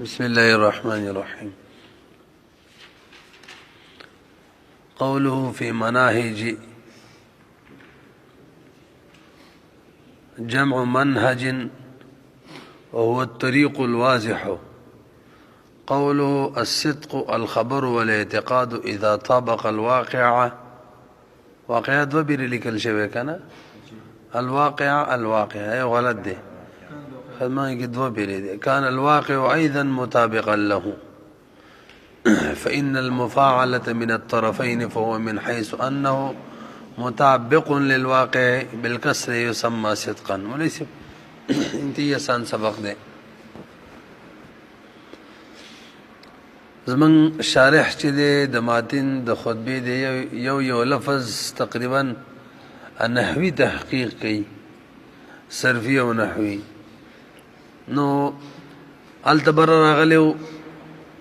بسم الله الرحمن الرحيم. قوله في مناهج جمع منهج وهو الطريق الواضح. قوله الصدق الخبر والاعتقاد إذا طابق الواقع. واقعہ دو بری لکل شوی کنا الواقع اے غلط دے خدمان کی دو بری دے كان الواقع أيضا مطابقا له فإن المفاعلة من الطرفين فهو من حيث أنه مطابق للواقع بالكسر يسمى صدقا. وليس انتی آسان سبق دے. زمن شارح چې دے د ماتن د خطبه دے یو لفظ تقریبا نحوی تحقیق کی صرفی و نحوی نو التبر راغلیو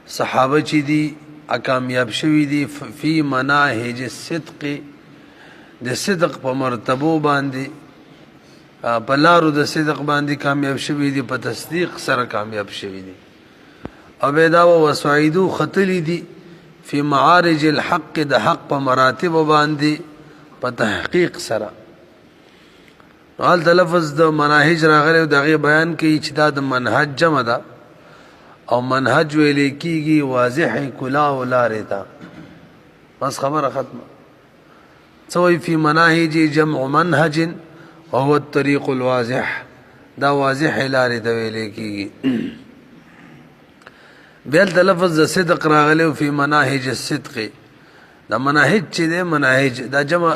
صحابه چې دی کامیاب شوی دی فی مناهج الصدق د صدق په مرتبو باندې په لارو د صدق باندې کامیاب شوی دی په تصدیق سره کامیاب شوی دی ابیدا و وسعیدو خطلی دی فی معارج الحق د حق په مراتب باندې په تحقیق سره. حال د لفظ د مناهج راغلی دغه بیان کوي چې دا د منهج جمع ده او منهج ویل کیږي واضح کلا او لارې ته. بس خبره ختمه. سوی فی مناهج جمع منهج وهو الطريق الواضح دا واضح لارې ته ویل کیږي. بیل د لفظ د صدق راغلی فی مناهج الصدق دا مناهج چې دی مناهج دا جمع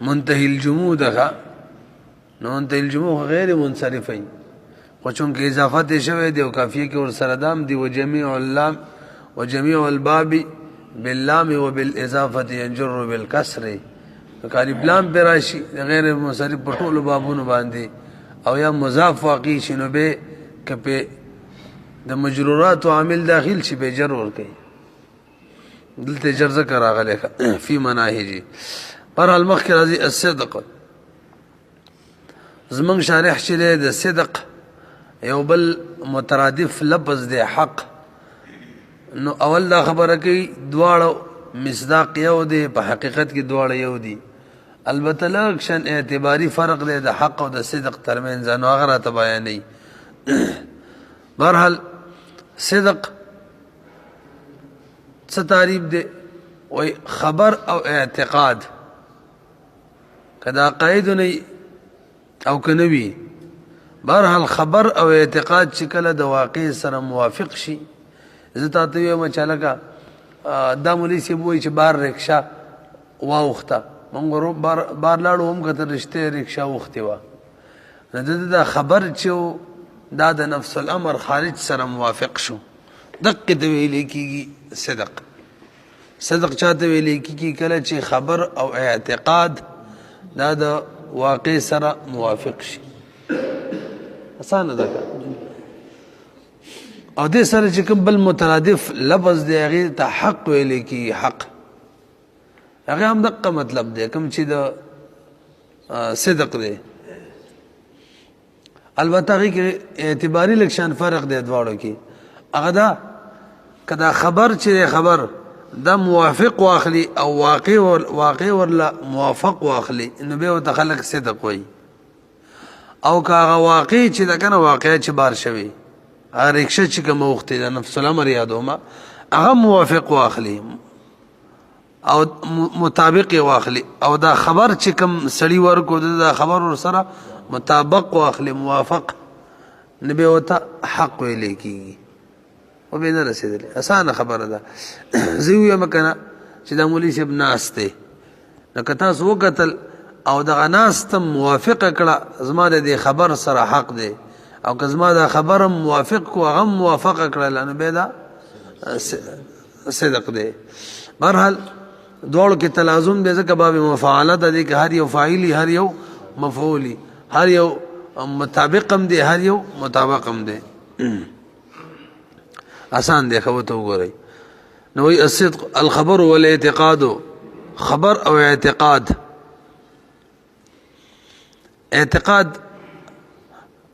منتهی الجموع ده نو منتهی الجموع غیر منصرفین خو چونکه اضافت شوی دی او کافیه کې ور سره دام دی وجميع اللام وجميع الباب باللام وبالاضافه ينجر بالكسر کالب لام براشي غیر منصرف په ټول بابونو باندې او یا مضاف واقع شنو به کپه د مجرورات او عامل داخل شي به جر ور کوي دلته جر ذکر راغله فی مناهج پر المخ راضی الصدق. زمن شارح چې د صدق یو بل مترادف لفظ دی حق نو اول دا خبره کوي دواړو مصداق یو دی په حقیقت کې دواړه یو دی البته لکشن اعتباری فرق دی د حق او د صدق ترمنځ نو هغه ته بیانې. بهرحال صدق څه تعریف دی وای خبر او اعتقاد کدا قید نه او کنوی. بهرحال خبر او اعتقاد چې کله د واقع سره موافق شي زتا ته یو مچالکا دا مولوی سی وای چې بار رکشا واوخته مونږ بار لاړو هم کته رشته رکشا وخته وا دا خبر چې دا د نفس الامر خارج سره موافق شو دقه د ویل کیږي صدق. صدق چاته ویل کیږي کله چې خبر او اعتقاد دا د واقع سره موافق شي. آسان ده او دې سره چې کوم بل مترادف لفظ دی هغه ته حق ویل کیږي حق هغه هم دغه مطلب دی کوم چې د صدق دی. البته هغه اعتباری لکشان فرق دی دواړو کې هغه دا کدا خبر چې خبر دا موافق واخلي او واقع ورلا موافق واخلي انه به تخلق صدق وي او کاغه واقع چې دا کنه واقع چې بار شوی هغه رکشه چې کوم وخت د نفس الامر یادوما هغه موافق واخلي او مطابق واخلي او دا خبر چې کوم سړی ورکو دا خبر ور سره مطابق واخلي موافق نبی وتا حق ویل کیږي او به نه رسیدلی. آسان خبره ده. زیو مکنه چې د مولوی صاحب ناشته نو کته سو قتل او د ناست موافقه کړه زما د خبر سره حق دی او که زما د خبر موافق کو هغه موافقه کړه لنه به دا صدق دی. بهرحال دوړو کې تلازم دی ځکه باب مفاعله د دې هر یو فاعلی هر یو مفعولی هر یو مطابقم دی هر یو مطابقم دی. آسان دی خو ته وګورئ نو وی الصدق الخبر والاعتقاد خبر او اعتقاد. اعتقاد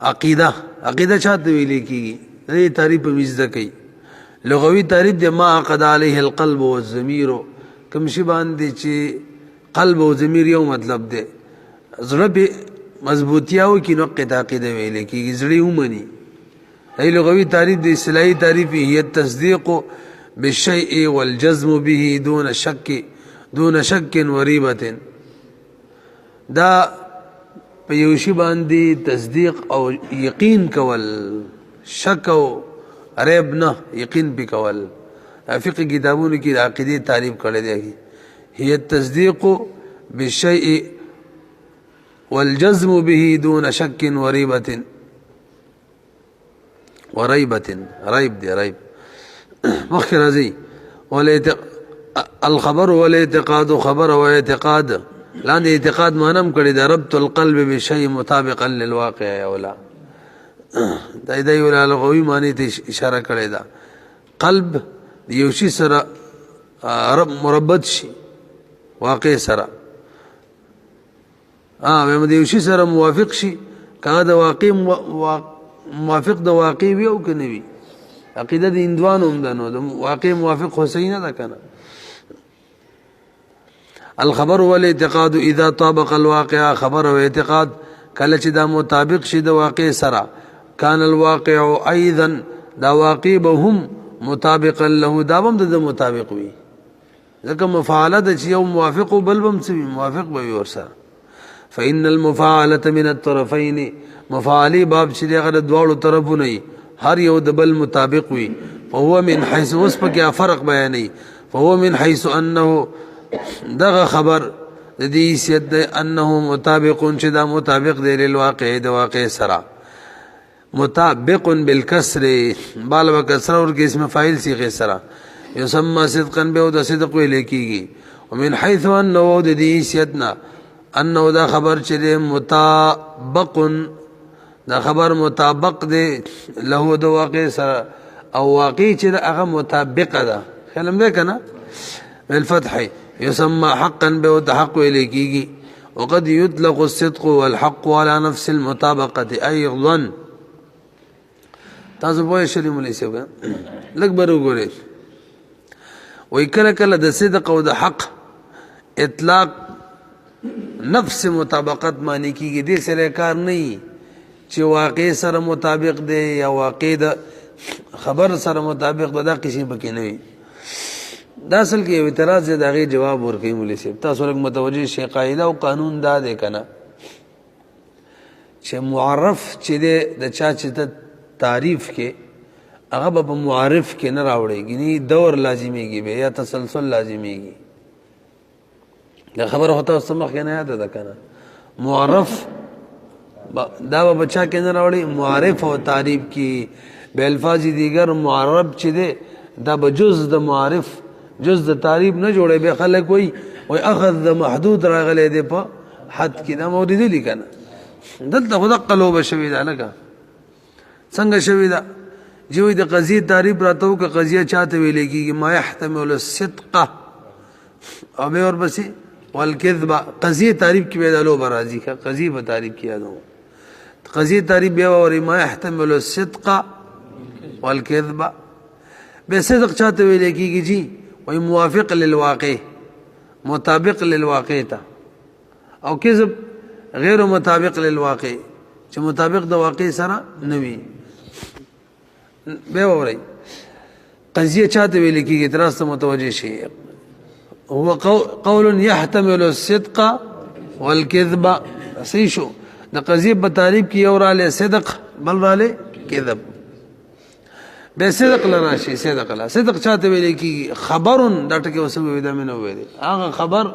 عقیده چاته ویل کیږي دې تعریف په مزده کوي لغوي تعریف د ما عقد عليه القلب والضمير کوم شی باندې چې قلب او ضمیر یو مطلب دی زړه به مضبوطیاو کې نو عقیده ویل کېږي زړه ومني ای لغوي تعریف د اصطلاحي تعریف هي التصديق بالشيء والجزم به دون شك وريبه دا په یو شی باندې تصدیق او یقین کول شک او ریب نه یقین به کول فقہ کتابونو کې د عقیده تعریف کړی دی هي التصديق بالشيء والجزم به دون شك وريبه ريب دي ريب مخکې راځي الخبر والاعتقاد خبر و اعتقاد لاندې اعتقاد مانم کړی دا ربط القلب بشيء مطابقا للواقع یا ولا دا یو لغوي معنی ته اشاره کړی دا قلب یو شی سره رب مربط شي واقع سره به یو شی سره موافق شي کله د واقع موافق د واقع وي او کنه وي عقیده د اندوانو هم دنو د واقع موافق حسین ده کنه الخبر والاعتقاد اذا طابق الواقع خبر او اعتقاد کله چې دا مطابق شي د واقع سره کان الواقع ايضا دا واقع به هم مطابقا له دا هم د مطابق وي ځکه مفاعله د یو موافق بل بم څه موافق به ور سره فإن المفاعله من الطرفين مفاعلی باب چې دغه دواړو طرفونه هر یو د بل مطابق وي فهو من حيث وصف کې فرق بیانې فهو من حيث انه دغه خبر د دې سید انه مطابق چې دا مطابق دی للواقع د واقع سره مطابق بالکسر بال وکسر اور کې اسم فاعل صيغه سره يسمى صدقا به د صدق ویل کېږي ومن حيث انه د دې سیدنا انه دا خبر چې مطابق دا خبر مطابق دی له د واقع سره او واقع چې هغه مطابق ده خلم ده کنه بالفتح يسمى حقا به د حق ویل کېږي وقد يطلق الصدق والحق على نفس المطابقه ايضا تاسو په شری مولوی صاحب لږ برو ګورئ وای کله کله د صدق او د حق اطلاق نفس مطابقت معنی کیږي دې سره کار نه چې واقع سره مطابق دی یا واقع د خبر سره مطابق دا قسم پکې نه وي دا اصل کې یو اعتراض دی دغه جواب ورکوي مولوی صاحب تاسو لږ متوجه شي قاعده او قانون دا دی کنه چې معرف چې د چا چې تعریف کې هغه به معرف کې نه راوړي غني دور لازميږي به یا تسلسل لازميږي دا خبره هوته سمخ کې نه یاد ده کنه معرف دا به بچا کې نه راوړي معرف او تعریف کې به الفاظ دیگر معرب چې ده دا به جز د معرف جز د تعریف نه جوړي به خلک وای اخذ محدود راغلي دی په حد کې دا موجود دي کنه دلته خدا قلوب شوی دا لګه څنګه شوی دا جوی د قضیه تعریف راتو که قضیه چاته ویل کیږي ما يحتمل الصدق او به اور بسې والکذب قضیه تعریف کې به لو برازي کا قضیه په تعریف کې یادو قضیه تعریف به اور ما يحتمل الصدق والکذب به صدق چاته ویل کیږي جی وای موافق للواقع مطابق للواقع تا او کذب غیر مطابق للواقع چې مطابق د واقع سره نوي به وری قضیه چاته ویل کیږي تراست متوجه شي هو قول يحتمل الصدق والكذب صحیح شو د قضیه په تعریف کې اور علی صدق بل علی کذب به صدق لنا شي صدق لا صدق چاته ویل کیږي خبرن دا ټکی اوسه وې دا مې نو ویل هغه خبر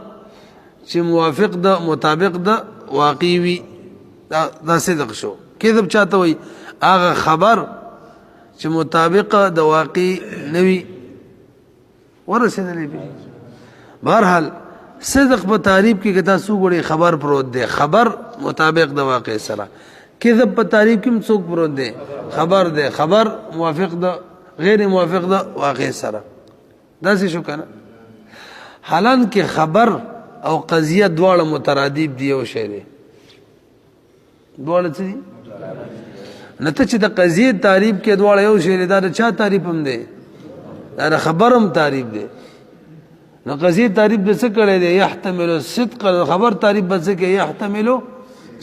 چې موافق د مطابق د واقعي وي دا صدق شو کذب چاته وي هغه خبر چې مطابق د واقع نوي ورسېدلې به بهرحال صدق په تعریف کې کتا سو غړي خبر پروت دی خبر مطابق د واقع سره کذب په تعریف کې څوک پروت دی خبر دی خبر موافق د غیر موافق د واقع سره دا څه شو کنه حالان کې خبر او قضیه دواړه مترادف دی او شی دی دواړه څه دي نه ته چې د قضیه تعریف کې دواړه یو شی دا د چا تعریف هم دی دا د خبرم تعریف دی نو قضیه تعریف د څه کړی دی یحتمل الصدق خبر تعریف به څه کې یحتمل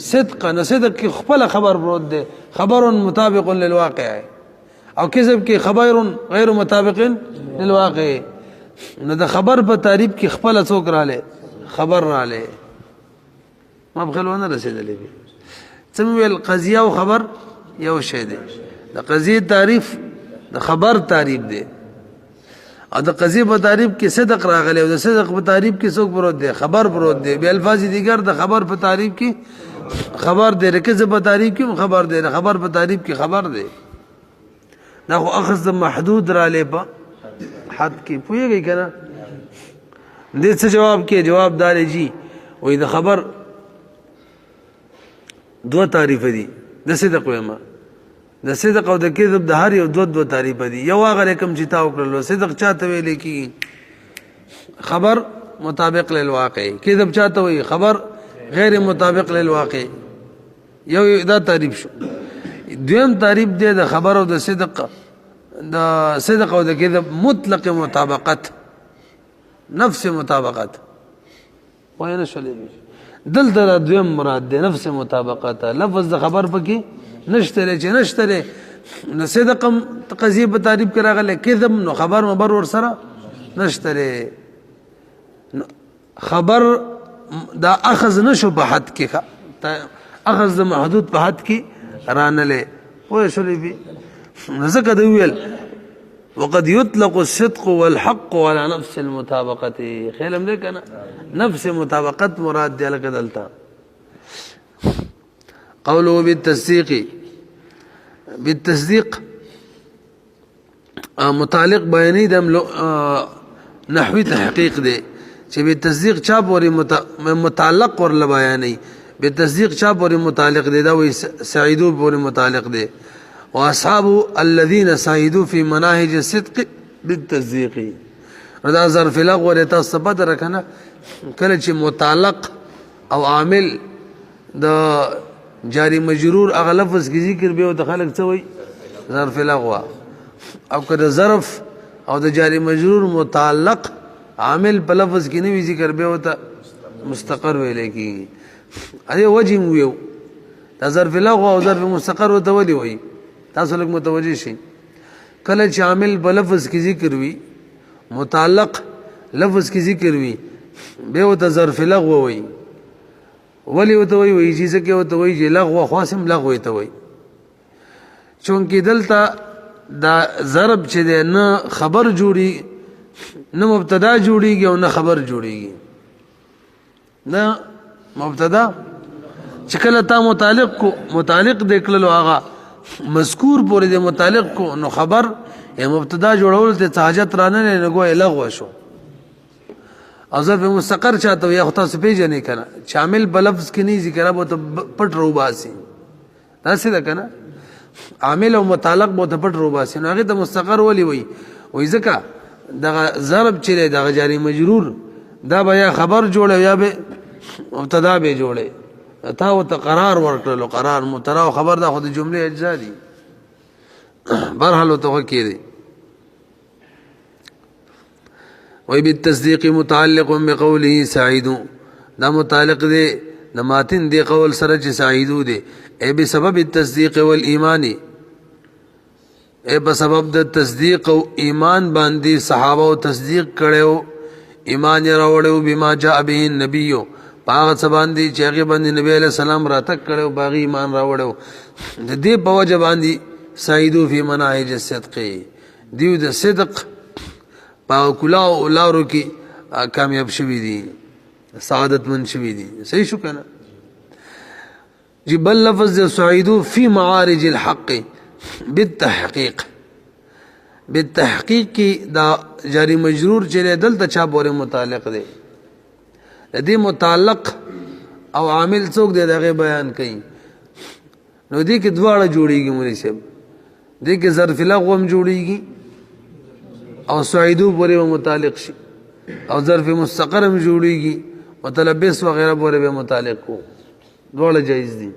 صدق نو صدق کې خپل خبر پروت دی خبر مطابق للواقع او کذب کې خبر غیر مطابق للواقع نو د خبر په تعریف کې خپل څوک رااله خبر رااله ما بخلونه رسیدلې څه ویل قضیه او خبر یو شی دی د قضیه تعریف د خبر تعریف دی او د قضیه په تعریف کې صدق راغلی او د صدق په تعریف کې څوک پروت دی خبر پروت دی به الفاظ دیگر د خبر په تعریف کې خبر دی رکز په تعریف کې خبر دی خبر په تعریف کې خبر دی دا خو اخذ محدود را لې په حد کې پوهیږي کنه دې څه جواب کې جواب دار جی وې د خبر دو تعریف دي د صدق ویما د صدق او د کذب د هر یو دو تعریف دي یو هغه کوم چې تا وکړلو صدق چاته ویل کی خبر مطابق للواقع کذب چاته وی خبر غیر مطابق للواقع یو دا تعریف شو دویم تعریف دی د خبر او د صدق او د کذب مطلق مطابقت نفس مطابقت وای نه شلې دلته دویم مراد دی نفس مطابقت لفظ د خبر پکې نشته چې نشته نو صدق قضیه په تعریف کې راغله کذب نو خبر مبر ور سره نشته خبر دا اخذ نشو په حد کې اخذ محدود په حد کې رانله وای شلې بي ذکر دی ویل وقد يطلق الصدق والحق على نفس المطابقه خیلم دې کنه نفس مطابقت مراد دی لکه دلته قوله بالتصديق متعلق بیانی د نحوی تحقیق دی چې بالتصديق چا پورې متعلق ور بیانی بالتصديق چا پورې متعلق دی دا وی سعیدو پورې متعلق دی واصحاب الذين سعيدوا في مناهج الصدق بالتصديق رضا ظرف لغو ورته ثبت رکنه کله چې متعلق او عامل د جاری مجرور اغه لفظ کی ذکر به او د خلق څه وي ظرف لغو او کله ظرف او د جاری مجرور متعلق عامل په لفظ کې نه وی ذکر به او ته مستقر ویل کی اده وجه ویو د ظرف لغو او ظرف مستقر وته ودی وي تاسو لږ متوجه شئ کله چې عامل په لفظ کې ذکر وي متعلق لفظ کې ذکر وي به او ته ظرف لغو وي ولی وته وي چې څه کې وته وي چې لغو خاصم لغو ته وي چونکې دلته دا ضرب چې نه خبر جوړي نه مبتدا جوړيږي او نه خبر جوړيږي نه مبتدا چې کله تا متعلق دکلو هغه مذکور پورې د متعلق کو نو خبر یا مبتدا جوړول ته حاجت رانه نه غوې لغو شو او ظرف مستقر چاته یا خطا سپیجه نه کنه شامل بلفظ کې نه ذکر ابو ته پټ روباسي دا څه ده کنه عامل او متعلق بو ته پټ روباسي نو هغه د مستقر ولي وي ځکه د ضرب چې د جاری مجرور دا بیا خبر جوړ یا به مبتدا به جوړه تا او قرار ورکړلو قرار مبتدا او خبر دا خو د جمله اجزا دي برحال تو کې دي وي بالتصديق متعلق بقوله سعيد دا متعلق دي نماتن دي قول سره چې سعيدو دي اي بسبب التصديق والايمان اي بسبب د تصدیق او ایمان باندې صحابه او تصدیق کړو ایمان یې راوړو بما جاء به النبي پاغه سباندی چې هغه باندې نبی علیہ السلام راتک کړو باغی ایمان راوړو د دې په وجه باندې سعیدو فی مناهج الصدق دیو د صدق په کلاو لارو کې کامیاب شوی دي سعادت من شوی دي صحیح شو کنه جبل لفظ سعیدو فی معارج الحق بالتحقیق کی دا جاری مجرور چې دلته چا پورې متعلق دی دې متعلق او عامل څوک دی دغه بیان کړي نو دې کې دواړه جوړیږي مولوی صاحب دې کې ظرف لغو هم جوړیږي او سعیدو پورې متعلق شي او ظرف مستقر هم جوړیږي متلبس وغیرہ پورې به متعلق کو دواړه جایز دي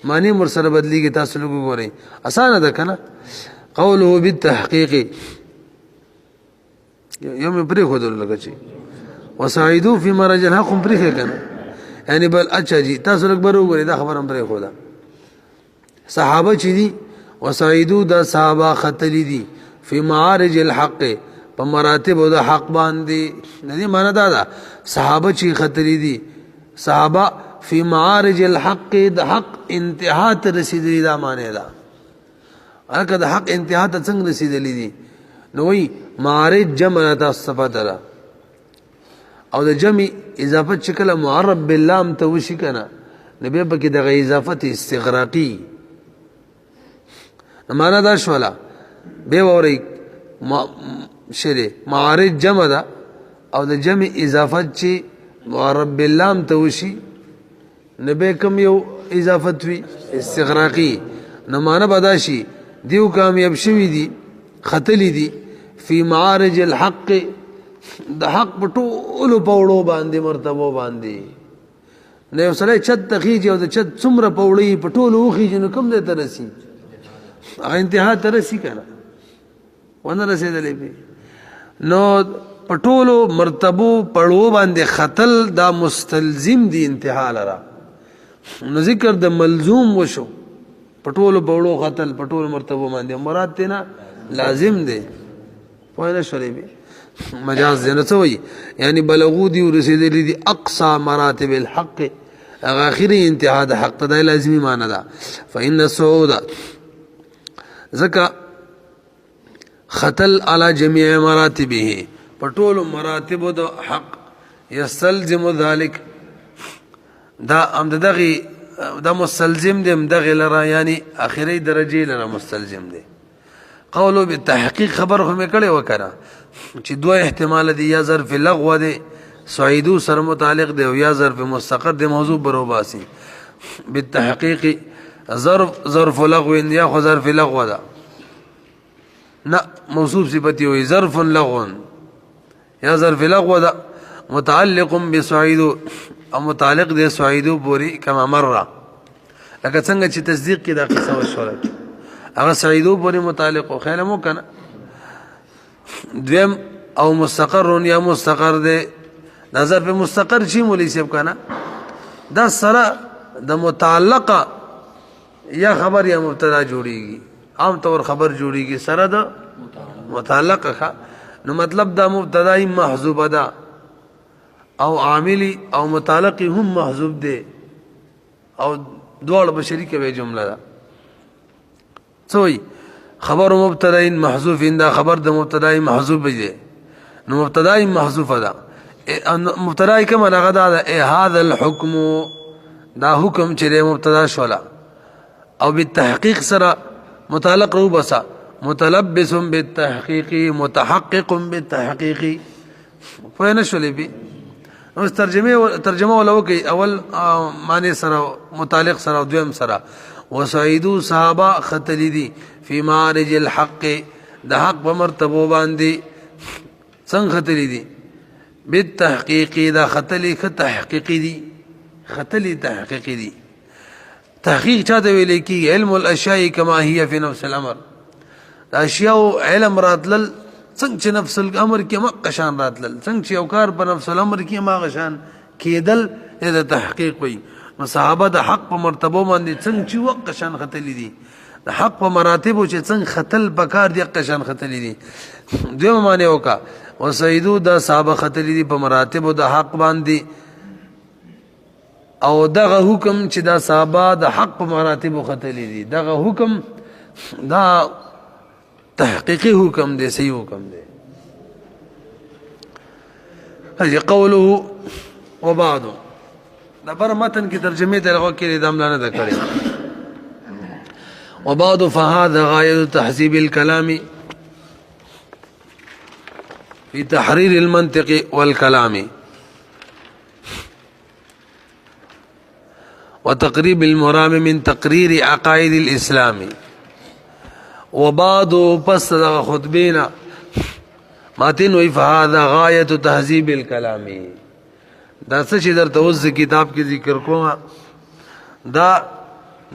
معنی مر سره بدلیږي تاسو لوګو ګورئ اسانه ده کنه قوله بالتحقیق یوم پرې خو دل لګی چی وسعیدو فی مرج الحق پرې کنه یعنی بل اچھا جی تاسو لوګ برو ګورئ دا خبرم پرې خو دا صحابه چي دي وسعیدو دا صحابه خطلی دي فی معارج الحق په مراتب د حق باندې ندی معنا دا صحابه چی خطلی دي صحابه فی معارج الحق د حق انتها ته رسیدلی دا معنی دا هغه د حق انتها ته څنګه رسیدلی دي نو وی معارج جمع تا صفات را او د جمع اضافت شکل معرب باللام ته وشي کنه نبی په کې د اضافت استغراقی معنا دا شولا به وری شری معارج جمع دا او د جمع اضافت چی معرب باللام ته وشي نبی کم یو اضافت وی استغراقی نو معنا بداشي دیو کامیاب شوی دی خطلی دی فی معارج الحق د حق پټولو پوړو باندې مرتبه باندې نه وسله چت تخیج او د چت څومره پوړی پټولو خو جن کوم دې ترسي هغه انتها ترسي کنه ونه رسیدلې به نو پټولو مرتبو پړو باندې خطل دا مستلزم دی انتها لرا نو ذکر د ملزوم وشو پټولو پړو خطل پټولو مرتبو باندې مراد تینا لازم دی پوهه شولې به مجاز نه څوي یعنی بلغو دی رسیدلې دی اقصى مراتب الحق اخري انتها د حق ته لازمي معنی ده فإن الصعود زکا خطل على جميع مراتبه پټول مراتب د حق يستلزم ذلك دا امدغه دا مستلزم دي امدغه لرا یعنی اخري درجه لرا مستلزم دي قولو بالتحقیق خبر هم کړي وکړه چې دوه احتمال دي یا ظرف لغو دي سعیدو سره متعلق دي او یا ظرف مستقر دي موضوع بروباسي بالتحقیق ظرف لغو یا خو ظرف لغو ده نه موصوف صفتی وي ظرف لغو یا ظرف لغو ده متعلق بسعیدو او متعلق دي سعیدو پوری کما مره لکه څنګه چې تصدیق کې دا قصه وشوله هغه سعیدو پوری متعلق او خیال مو کنه دویم او مستقر یا مستقر دے نظر په مستقر شي مولوی صاحب کنه دا سره د متعلقه یا خبر یا مبتدا جوړیږي عام طور خبر جوړیږي سره د متعلقه نو مطلب دا مبتدای محذوب ده او عاملی او متعلق هم محذوب دي او دوړ بشری کې جمله ده سوئی خبر مبتداء محذوف دا خبر د مبتداء محذوف دی نو مبتداء محذوف ده مبتداء کما لغدا ده هذا الحكم دا حکم چې مبتدا شولا او بالتحقیق سره متعلق رو بسا متلبس بالتحقیق متحقق بالتحقیق فین شولې بي نو ترجمه ولو کوي اول معنی سره متعلق سره دویم سره وسعیدو صحابه خطلی دي فی معارج الحق د حق په مرتبه باندې څنګه خطلی دي بالتحقیق دا خطلی تحقیقی دي خطلی تحقیقی دي تحقیق چاته ویل کی علم الاشیاء کما هي فی نفس الامر اشیاء علم راتل څنګه چې نفس الامر کې مقشان راتل څنګه چې اوکار په نفس الامر کې ماغشان کېدل دا تحقیق وي صحابه د حق په مرتبه باندې څنګه چې وقت شان خطلی دي د حق په مراتب چې څنګه خطل بکار دي قشان خطلی دي دوی معنی وکا وسیدو د صحابه خطلی دي په مراتب د حق باندې او دغه حکم چې د صحابه د حق په مراتب خطلی دي دغه حکم دا تحقیقی حکم دی صحیح حکم دی هي قوله وبعد دا بر متن کی ترجمه ته لغو کې دم نه ده کړی وبعد فهذا غايه تحذيب الكلام في تحرير المنطق والكلام وتقريب المرام من تقرير عقائد الاسلام وبعد پس خطبینا ماتن وی فهذا غايه تهذيب الكلام دا څه چې درته اوس کتاب کې ذکر کوم دا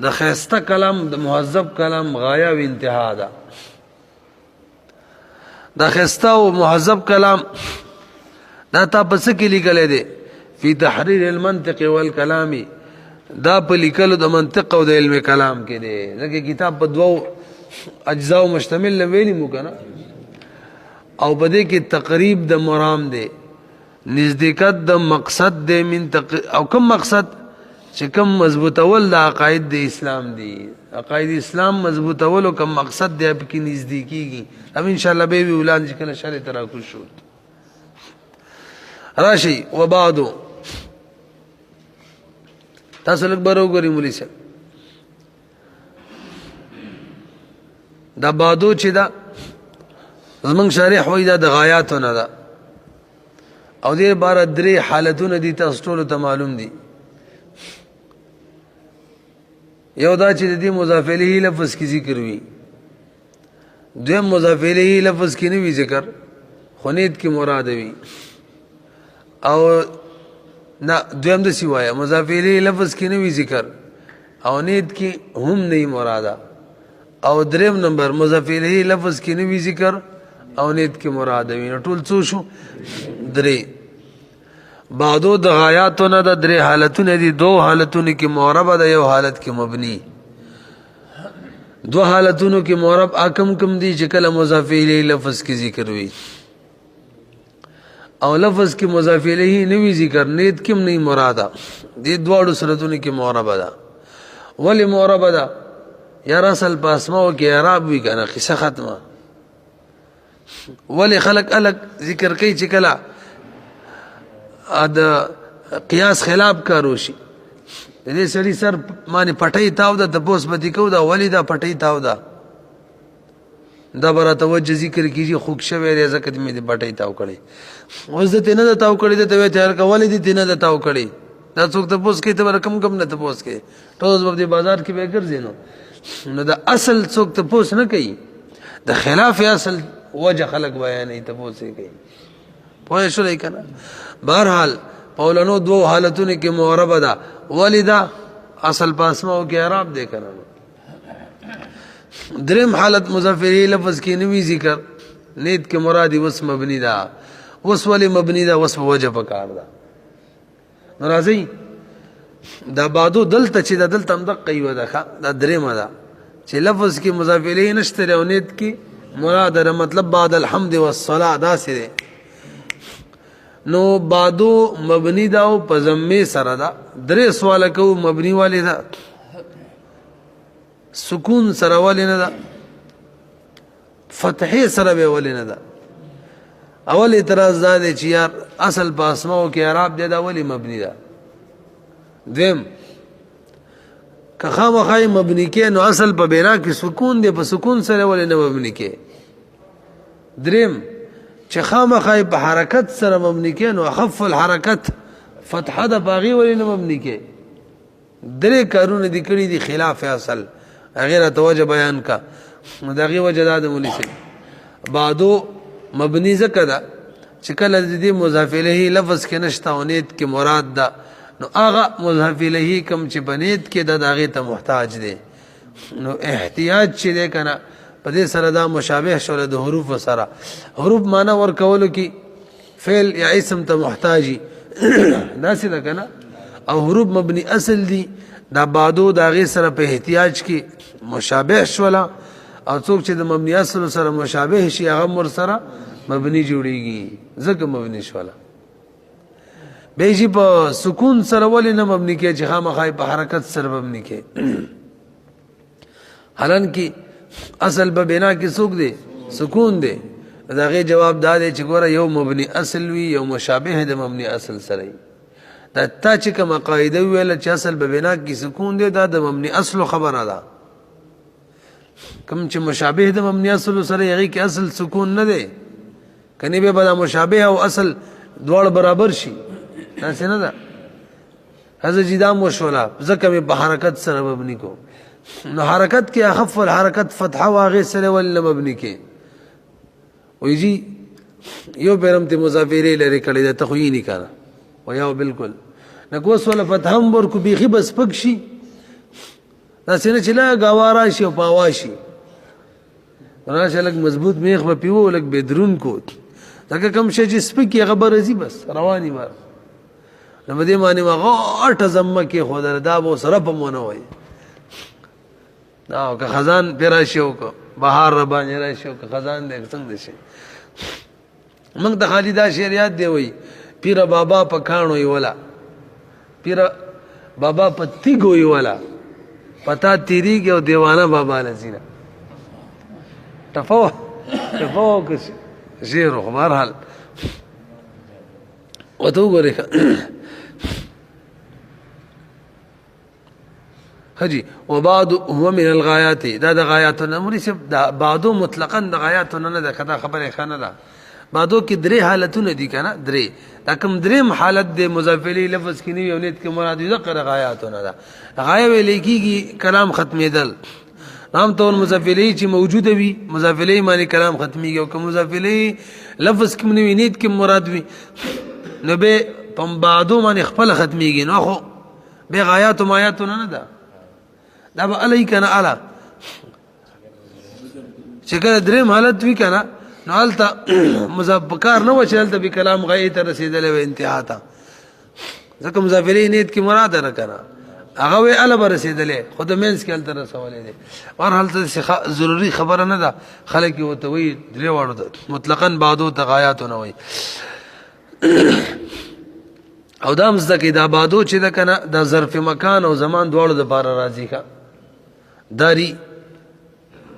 د خیسته کلام د مهذب کلام غایه او انتها ده. دا خیسته او مهذب کلام دا تا پس کې لیکلی دی فی تحریر المنطق والکلامی، دا په لیکلو د منطق او د علم کلام کې دی. ځکه کتاب په دوو اجزاو مشتمل ویلی مو کنه، او په دې کې تقریب د مرام دی، نزدېکت د مقصد دی من او کوم مقصد چې کوم مضبوطول د عقاید د اسلام دی، عقاید اسلام مضبوطول او کوم مقصد دی پکې نزدیکیږي. اب ان شاء الله به وی اولاد چې کله شر تراکوز شو راشي. وبعدو تاسو لږ برو ګوري مولوی صاحب، دا بعدو چې دا زمونږ شارح وایي دا د غایاتو نه ده، او دې باره درې حالتونه دي تاسو ټولو ته معلوم دي. یو دا چې د دې مضاف الیه لفظ کی ذکر وي، دویم مضاف الیه لفظ کی نه وي ذکر خو نیت کی مراد وي، او نه دویم د سی وایه مضاف الیه لفظ کی نه وي ذکر او نیت کی هم نه مراده، او دریم نمبر مضاف الیه لفظ کی نه وي ذکر او نیت کی مراد وي. نو ټول څو شو؟ درې. بعدو د غایاتو نه د درې حالتونه دي، دو حالتونو کې معربه ده، یو حالت کې مبنی. دو حالتونو کې معرب اکم کم دي چې کله مضاف الیه لفظ کی ذکر وي، او لفظ کی مضاف الیه نه وي ذکر، نیت کې نه مراده. دې دواړو صورتونو کې معربه ده. ولی معربه ده؟ یار اصل په اسماء کې اعراب وی کنه، قصه ختمه. ولی خلق الگ ذکر کوي چې کله د قیاس خلاف کارو شي، دې سړي سر باندې پټۍ تاو ده، تپوس به کو دا ولی دا پټۍ تاو ده، دا برا توجه ذکر کیږي خوک شوی دی ځکه دې مې دې پټۍ تاو کړي. اوس د تینه د تاو کړي ته وې تیار کولې دي تینه د تاو کړي، دا څوک تپوس کوي ته کم کم نه تپوس کوي، ټول په بازار کې به ګرځي. نو دا اصل څوک تپوس نه کوي، د خلاف اصل وجه خلق بیانې تپوس کوي. پوه شئ کنه؟ بہرحال پولنو دو حالتونو کې معربه ده، ولدا اصل پاسماو کې اعراب دے کنه. دریم حالت مضاف الیه لفظ کې نوی ذکر، نیت کې مرادی وس مبنی ده. وس ولی مبنی ده؟ وس وجه پکار ده. راځي دا بعدو دلته چې دا دلته هم دقه یو ده، دا درېمه ده چې لفظ کې مضاف الیه نشته او نیت کې مراد ده، مطلب بعد الحمد والصلاه دا سره. نو بعدو مبنی دا او په ضمه سره ده. درې سوال کو مبنی والی ده، سکون سره والی نه ده، فتحې سره به والی نه ده. اول اعتراض دا دی چې یار اصل په اسماء کې اعراب دی دا ولی مبنی ده. دویم که خامخای مبنی کې نو اصل په بنا کې سکون دی، په سکون سره ولی نه مبنی کې. دریم چې خامخای په حرکت سره مبنی کې نو اخف الحرکت فتحه د باغی ولی نه مبنی کې. درې کارونه دي کړي دي خلاف اصل، غیر توجه بیان کا. دغه وجه دا د مولوی سي بعدو مبنی ذکر ده چې کله د دې مضاف الیه لفظ کې نشته او نیت کې مراد ده، نو هغه مضاف الیه کم چې بنیت کې د هغه ته محتاج دی. نو احتیاج چې ده کنه په دې سره دا مشابه شول د حروف سره. حروف معنی ورکولو کې فعل یا اسم ته محتاجي داسې ده کنه، او حروف مبني اصل دي. دا بعدو د هغې سره په احتیاج کې مشابه شوله، او څوک چې د مبني اصل سره مشابه شي هغه ور سره مبني جوړیږي، ځکه مبني شوله. به شي په سکون سره ولې نه مبني کې چې خامخا په حرکت سره مبني کې. حالانکه اصل په بنا کې څوک دی؟ سکون دی. دا غي جواب دا دی چې ګوره یو مبني اصل وي یو مشابه د مبني اصل سره. دا تا چې کومه قاعده ویل چې اصل په بنا کې سکون دی، دا د مبني اصل خبره ده. کوم چې مشابه د مبني اصل سره هغه کې اصل سکون نه دی، کني به دا مشابه او اصل دواړه برابر شي، دا څنګه ده؟ هغه جدا مشولا ځکه په حرکت سره مبني کو. نو حرکت کې اخف الحرکت فتحه واغه سره ول مبني کې ويجي یو پیرم ته مضافیره لري کړي د تخوینی کړه و یو بالکل نګوس ولا فتحم ور کو بيخي بس پکشي دا سینه چې لږ هوا راشي او په هوا شي راشه لږ مضبوط میخ به پیو لږ بدرون کو ځکه کوم شی چې سپکي هغه به راځي بس رواني به نو په دې معنی ما غټه ضمه کې خدای دا به سره په مونه وای دا که خزان پې راشي او که بهار را باندې راشي او که خزان دی څنګه شي موږ د خالي دا شعر یاد دی وای پیر بابا په کاڼو یې ولا پیر بابا په تیګو یې ولا پتا تیریږي او دیوانه بابا لذینه تفوه شعر خو بهرحال وته وګورئ حجی وبعد هو من الغایات دا د غایاتونه موري چې بعدو مطلقاً د غایاتونه نه ده کدا خبره خانه ده بعدو کې درې حالتونه دي کنه درې دا کوم درې حالت د مضاف الیه لفظ کې نیو نیت کې مراد ذکر غایاتونه ده غایه ویل کېږي کلام ختمېدل عام طور مضاف الیه چې موجوده وي مضاف الیه معنی کلام ختميږي او کوم مضاف الیه لفظ کې نیو نیت کې مراد وي نو به پم بعدو معنی خپل ختميږي نو خو به غایات او مایاتونه نه ده دا به علی کنه اعلی چې کله درې حالت وی کنه نو الته مضاف کار نه و چې الته به کلام غایه ته رسیدلې و انتها ته ځکه مضاف الیه نیت کې مراد نه کنه هغه وی ال بر رسیدلې خود مینس کې الته رسولې دي ور حالت ضروري خبره نه ده خلک وته وی درې وړو مطلقاً بعدو تغایاتونه وی او دا مزدکی دا بعدو چې دا کنه دا ظرف مکان او زمان دواړو د بار راضی کا داری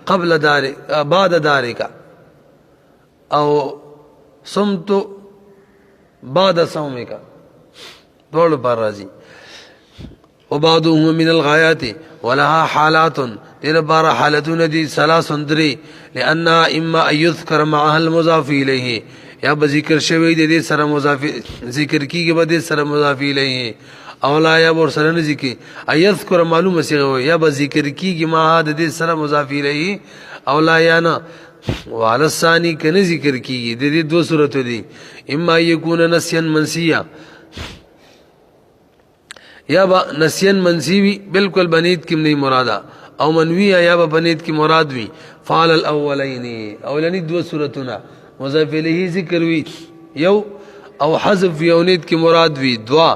قبل دار بعد دار کا او صمت بعد صوم کا دواړو بار راضی وبعضهم من الغایات ولها حالات دیر بار حالتون دی ثلاث درې لانها اما ان يذكر معها المضاف الیه یا به ذکر شوی د دې سره مضاف ذکر کیږي به د سره مضاف الیه او لا یا ور سره نه ذکر اذکر معلومه سی یا به ذکر کیږي ما د دې سره مضاف الیه او لا یا نه وعلى الثاني کنه ذکر کیږي د دې دوه صورت دي اما یکون نسیا منسیا یا با نسیا منسیوی بالکل بنید کی نہیں مرادا او منوی یا با بنید کی مراد وی فعل الاولین اولنی دو صورتنا مضاف الیہ ذکر وی یو او حذف یونید کی مراد وی دوا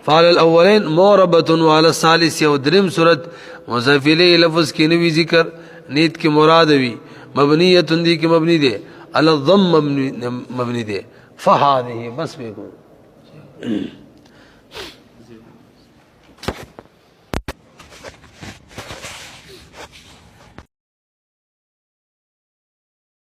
فعل الاولین موربۃ وعلى الثالث یو دریم صورت مضاف الیہ لفظ کی نوی ذکر نیت کی مراد وی مبنیۃ دی کی مبنی دے علی الضم مبنی دے فہذه بس بے کو